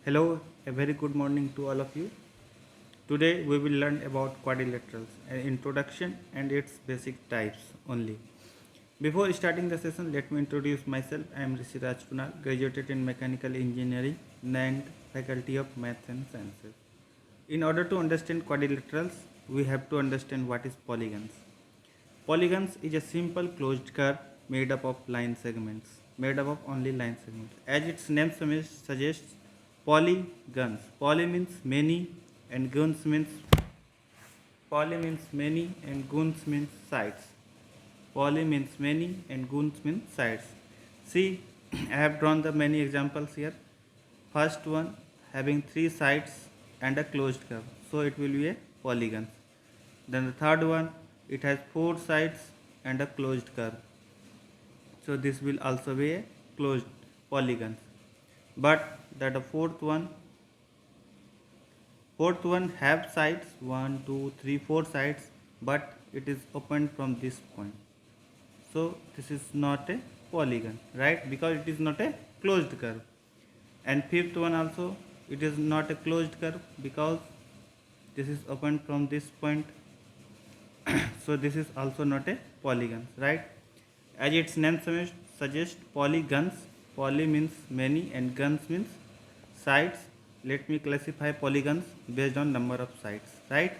Hello, a very good morning to all of you. Today we will learn about quadrilaterals, an introduction and its basic types only. Before starting the session, let me introduce myself. I am Rishi Raj Kunal, graduated in Mechanical Engineering and Faculty of Maths and Sciences. In order to understand quadrilaterals, we have to understand what is polygons. Polygons is a simple closed curve made up of line segments, made up of only line segments. As its name suggests, polygons. Poly means many and guns means sides. Poly means many and guns means sides. See, I have drawn the many examples here. First one having three sides and a closed curve, so it will be a polygon. Then the third one, it has four sides and a closed curve, so this will also be a closed polygon. But that the fourth one have sides 1 2 3 4 sides, but it is opened from this point, so this is not a polygon, right? Because it is not a closed curve. And fifth one also, it is not a closed curve because this is opened from this point, so this is also not a polygon, right? As its name suggests, polygons. Poly means many and guns means sides. Let me classify polygons based on number of sides, right?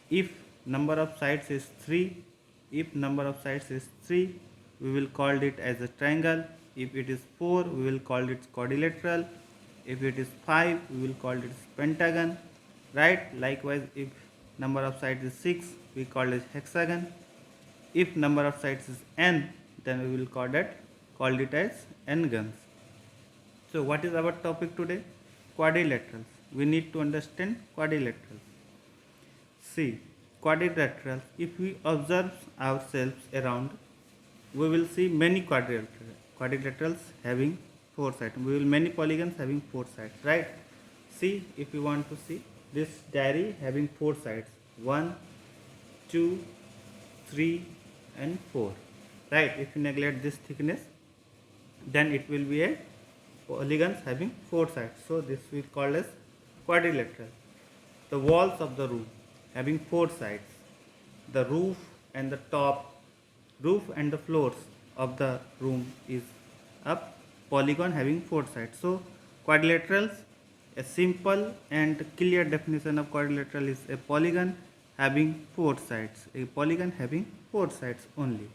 If number of sides is 3, we will call it as a triangle. If it is 4, we will call it quadrilateral. If it is 5, we will call it pentagon, right? Likewise, if number of sides is 6, we call it hexagon. If number of sides is n, then we will call it as n-gons. So what is our topic today? Quadrilaterals. We need to understand quadrilaterals. See, quadrilaterals, if we observe ourselves around, we will see many quadrilaterals having four sides. We will many polygons having four sides, right? See, if you want to see this diary having four sides, 1, 2, 3 and 4, right? If you neglect this thickness, then it will be a polygons having four sides, so this we call as quadrilateral. The walls of the room having four sides, the roof and the floors of the room is a polygon having four sides. So quadrilaterals, a simple and clear definition of quadrilateral is a polygon having four sides, a polygon having four sides only.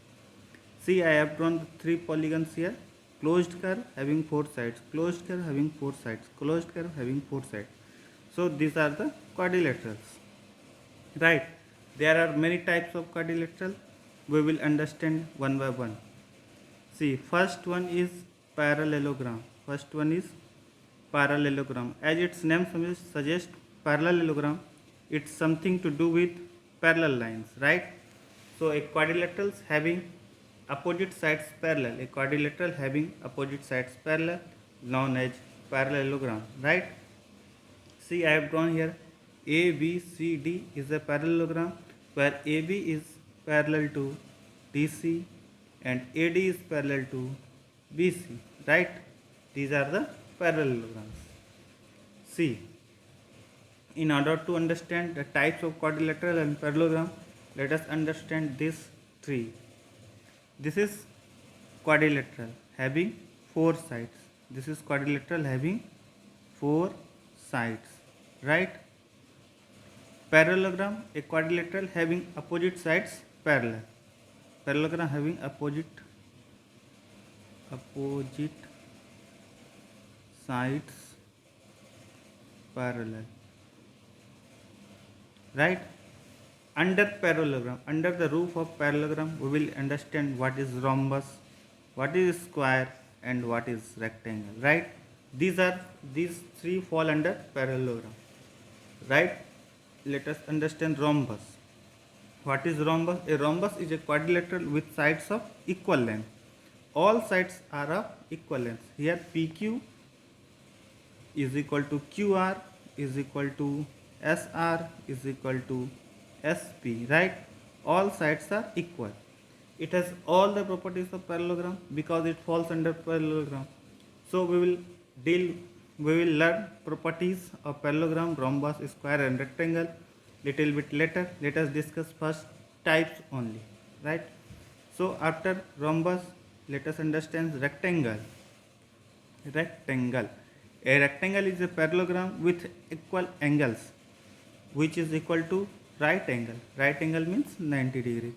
See, I have drawn the three polygons here. Closed curve having four sides, closed curve having four sides, closed curve having four sides. So these are the quadrilaterals, right? There are many types of quadrilateral. We will understand one by one. See, first one is parallelogram. As its name suggests, parallelogram, it's something to do with parallel lines, right? So a quadrilateral having opposite sides parallel, a quadrilateral having opposite sides parallel, known as parallelogram, right? See, I have drawn here ABCD is a parallelogram where AB is parallel to DC and AD is parallel to BC, right? These are the parallelograms. See, in order to understand the types of quadrilateral and parallelogram, let us understand these three. This is quadrilateral having four sides. This is quadrilateral having four sides, right? Parallelogram, a quadrilateral having opposite sides parallel. Parallelogram having opposite sides parallel, right? Under parallelogram, under the roof of parallelogram, we will understand what is rhombus, what is square and what is rectangle, right? These three fall under parallelogram, right? Let us understand rhombus. What is rhombus? A rhombus is a quadrilateral with sides of equal length. All sides are of equal length. Here PQ is equal to QR is equal to SR is equal to SP, right? All sides are equal. It has all the properties of parallelogram because it falls under parallelogram. So we will deal we will learn properties of parallelogram, rhombus, square and rectangle little bit later. Let us discuss first types only, right? So after rhombus, let us understand rectangle. Rectangle. A rectangle is a parallelogram with equal angles, which is equal to right angle. Right angle means 90 degrees.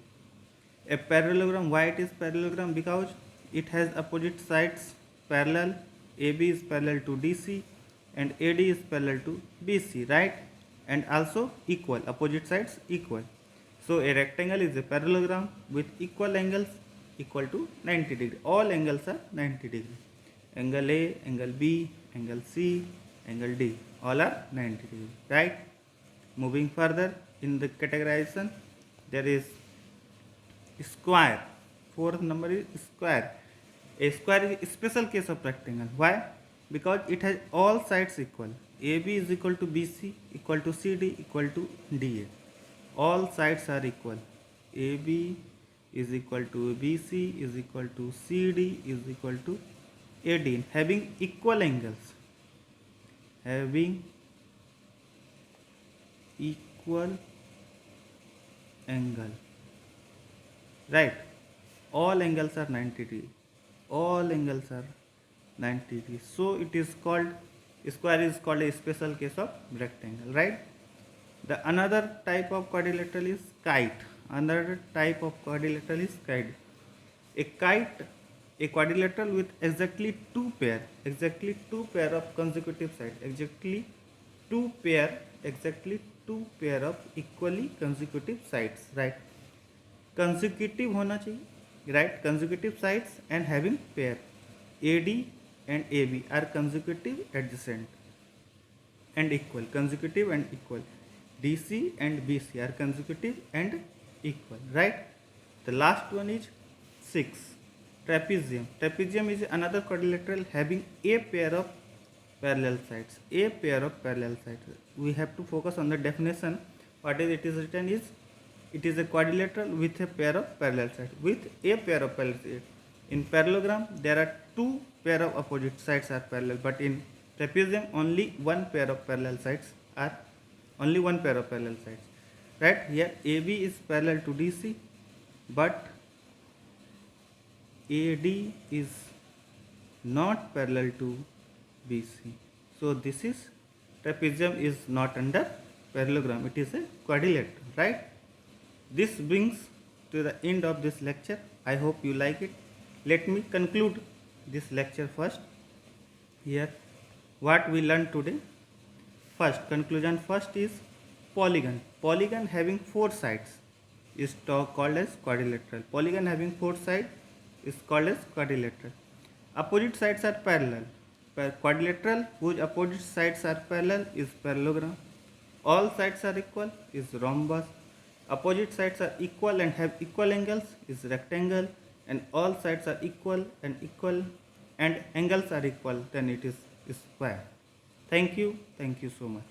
A parallelogram, why it is parallelogram? Because it has opposite sides parallel. AB is parallel to DC and AD is parallel to BC, right? And also equal, opposite sides equal. So a rectangle is a parallelogram with equal angles equal to 90 degree. All angles are 90 degree. Angle A, angle B, angle C, angle D, all are 90 degree, right? Moving further in the categorization, there is square. Fourth number is square. A square is a special case of rectangle. Why? Because it has all sides equal. AB is equal to BC, equal to CD, equal to DA. All sides are equal. AB is equal to BC is equal to CD is equal to AD, having equal angles. Having equal angle, right? All angles are 90 degree. All angles are 90 degree. So it is called, square is called a special case of rectangle, right? The another type of quadrilateral is kite. Another type of quadrilateral is kite. A kite, a quadrilateral with exactly two pair of consecutive sides, exactly two pair of equally consecutive sides, right? Consecutive होना चाहिए, right? Consecutive sides and having pair. AD and AB are consecutive, adjacent and equal. Consecutive and equal. DC and BC are consecutive and equal, right? The last one is 6. Trapezium. Trapezium is another quadrilateral having a pair of parallel sides. A pair of parallel sides. We have to focus on the definition. What is it is written is, it is a quadrilateral with a pair of parallel sides. With a pair of parallel sides. In parallelogram, there are two pair of opposite sides are parallel, but in trapezium only one pair of parallel sides are right? Here AB is parallel to DC, but AD is not parallel to BC. So this is, trapezium is not under parallelogram, it is a quadrilateral, right? This brings to the end of this lecture. I hope you like it. Let me conclude this lecture first. Here, what we learned today. First, conclusion first is polygon. Polygon having four sides is called as quadrilateral. Polygon having four sides is called as quadrilateral. Opposite sides are parallel. Quadrilateral whose opposite sides are parallel is parallelogram. All sides are equal is rhombus. Opposite sides are equal and have equal angles is rectangle, and all sides are equal and angles are equal, then it is square. Thank you so much.